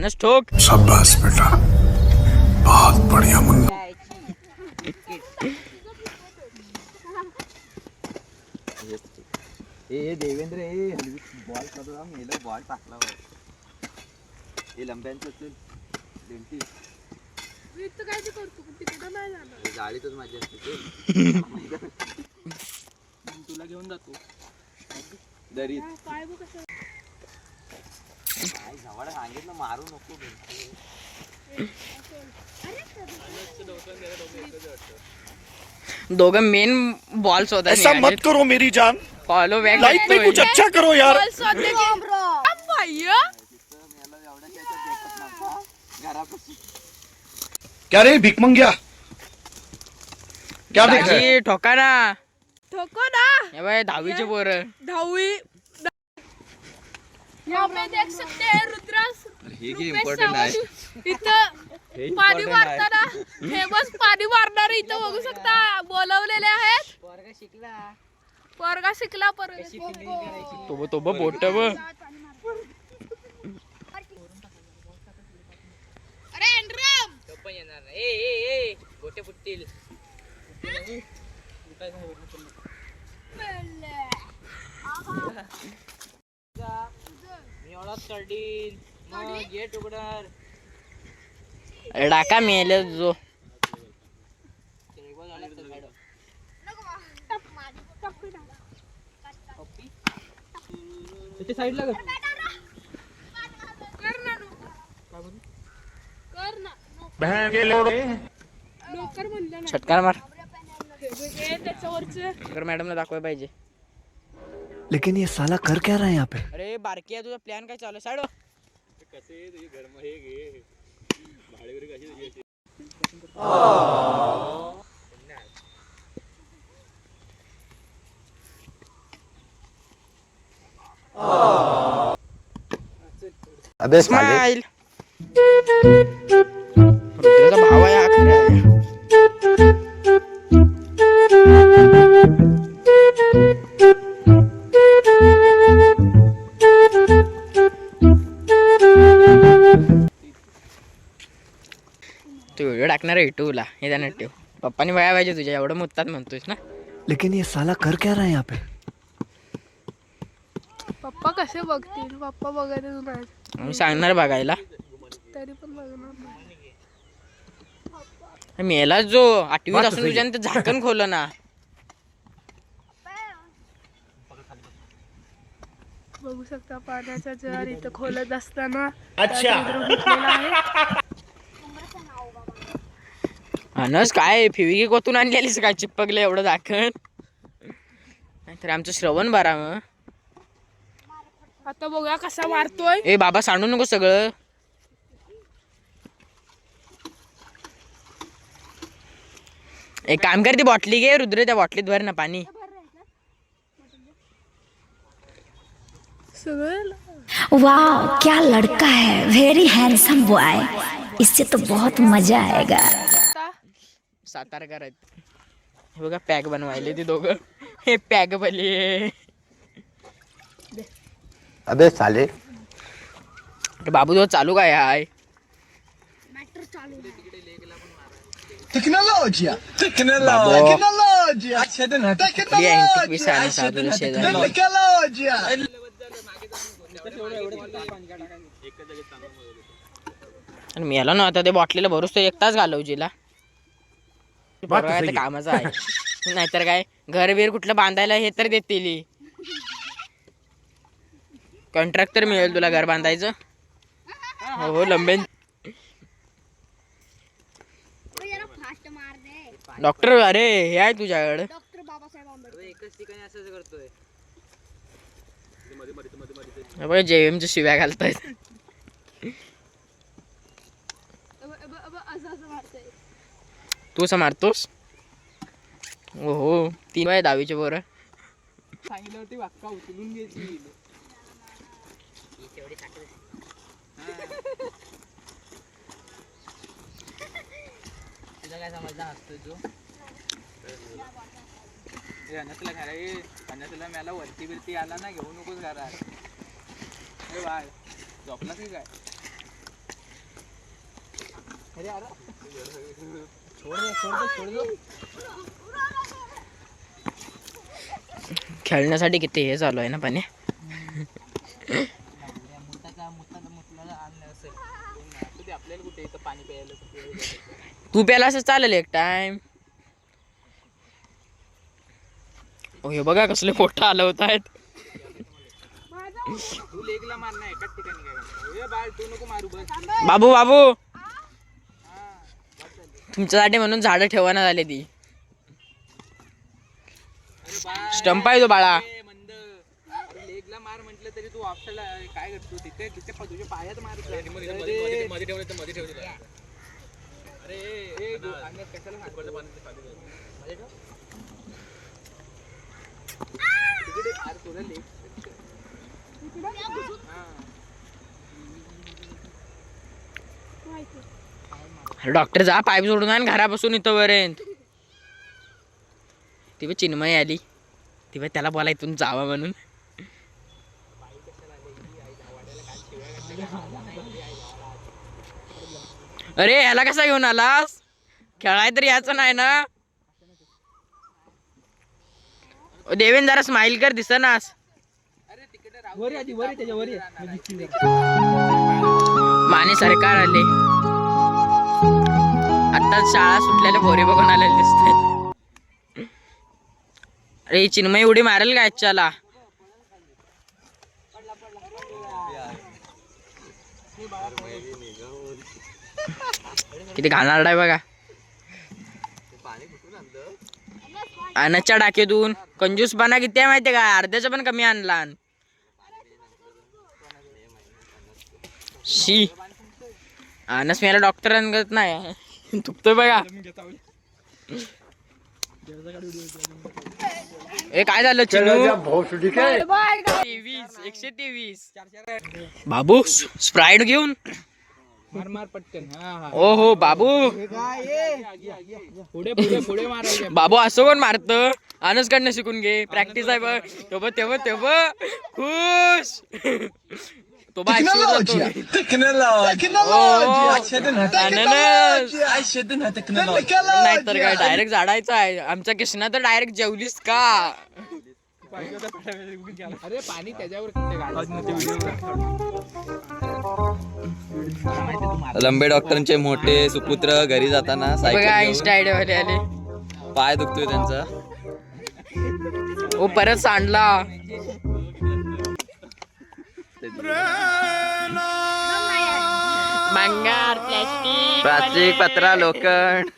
अनस ठोक. शाबाश बेटा, बहुत बढ़िया मुन्ना. ए देवेंद्र ए बॉल करू मेला बॉल टाकला हे लंब्यांचं डेंटी काय करतो तिकडे नाही जाणार. गाडीतच माझी असते तुला घेऊन जातो दरीत काय बघ कसं काय जवळ सांगितलं मारू नको दोघं मेन बॉल शोधा. ऐसा मत करो मेरी जान, फॉलो बॅक लाइफ में कुछ अच्छा करो यार. घरापासून क्या रे भिकमंग्या, क्या देख रहे हैं? ठोका ना. ठोको ना. हे बाय 10वीचे पोर. 10वी यहाँ पे देख सकते हैं रुद्रास हे की इम्पॉर्टंट आहे इथं पाणी मारताना फेमस पाणी मारणारे इथं बघू शकता बोलवलेले आहेत. पोरगा शिकला तो तो बोट ब. अरे एंड्रम पण येणार नाही. ए गोटे फुटतील. मी एवढा चढील मग गेट उघडणार. डाका मेले जो साईडला छटकार मार. मॅडमला दाखवाय पाहिजे. लेकिन ये साला कर क्या रहा है यहाँ पे? अरे बारकी तुझा प्लॅन काय चालू आहे? साडो अबे स्माइल. रुद्राचा भाव आहे हा खरा आहे. तू व्हिडिओ टाकणार आहे युट्यूबला हे त्यानं ठेव. पप्पानी वया पाहिजे तुझ्या एवढं मुत्तात म्हणतोयस ना. लेकिन ये साला कर क्या रहा है यहाँ पे? पप्पा कसे बघतील. पप्पा बघायला नाही मी सांगणार बघायला. तरी पण बघणार नाही. मेला जो 8वीत असून तुझ्याने ते झाकण खोलं ना. बघू शकता पाण्याचा जार इथं खोलत असताना अनस काय फिविकी कोतून आणलेलीस काय चिपकले एवढं झाकण. नाहीतर आमचं श्रवण बारा मग. आता बघूया कसा मारतोय. ए बाबा सांडू नको सगळं. एक काम कर ती बॉटली घे रुद्र त्या बॉटलीत भर ना पाणी. सगळं वाह क्या लड़का है, वेरी हैंडसम बॉय. इससे तो बहुत मजा आएगा. सातारकर आहेत हे बघा. पॅक बनवायले ती दोघं. हे पॅक भले. अबे साले बाबू तो चालू काय आहे. टेक्नोलॉजिया, आणि मेला ना आता ते बॉटलीला भरूस तर 1 तास घालवजीला. कामाचं आहे. नाहीतर काय घर बीर कुठलं बांधायला हे तर देतील. कॉन्ट्रॅक्ट तर मिळेल तुला घर बांधायचं. हो लंबे. डॉक्टर अरे हे आहे तुझ्याकडे. एकच ठिकाणी असंच करतोय. जेएमच्या शिव्या घालतायत. तू असं मारतोस. हो 3 वय 10वीचे पोरं. सांगितलं होती वाक्का उचलून घ्यायची. तुला काय समजला असतो जो अनसला घरा अनसला मला वरती बिरती आला ना घेऊ नकोस घरात. बाळ झोपला की काय. खेळण्यासाठी किती हे चालू आहे ना पाणी. तू प्याला असं चालेल एक टाइम. हे बघा कसले मोठं आलं होत आहेत. बाबू बाबू तुमच्यासाठी म्हणून झाडं ठेवाना झाले ती. स्टंप आहे तो बाळा. लेगला मार म्हटलं तरी तू ऑप्शनला काय करतो तिथे तिथे तुझ्या पायात मार. मध्ये ठेवलं. अरे कशाला डॉक्टर जा पाईप सोडून आण घरापासून इथंपर्यंत. ती चिन्मय आली ती त्याला बोला इथून जावा म्हणून. अरे ह्याला कसा घेऊन आलास. खेळाय तर याचं नाही ना. देवेन जरा स्माइल कर दिसनास. माने सरकार आले आता. शाळा सुटलेल्या भोरे बघून आलेले दिसतात. अरे चिन्मय उडी मारेल का याच्याला. किती घाणेरडा आहे बघा. अनच्या डाकेतून कंजूसपणा किती आहे माहितीये का. अर्ध्याचा पण कमी आणला. शी अनस मला डॉक्टर आणत नाही. तुकतोय बघा. ए काय झालं चिनू. 123. बाबू स्प्राईट घेऊन. मार पटकन. ओ हो बाबू. पुढे मारायचे. बाबू असं कोण मारत. अनस कडनं शिकून घे. प्रॅक्टिस आहे बघ. तेव्हा खुश. तो नाहीतर काय डायरेक्ट झाडायचं आहे. आमच्या कृष्णा तर डायरेक्ट जेवलीस का. अरे पाणी त्याच्यावर. लंबे डॉक्टरांचे मोठे सुपुत्र घरी जाताना बघा इंस्टा आयडिया वाले आले. पाय दुखतोय त्यांचा. ओ परत सांडला. भंगार प्लास्टिक प्लास्टिक पत्रा लोखंड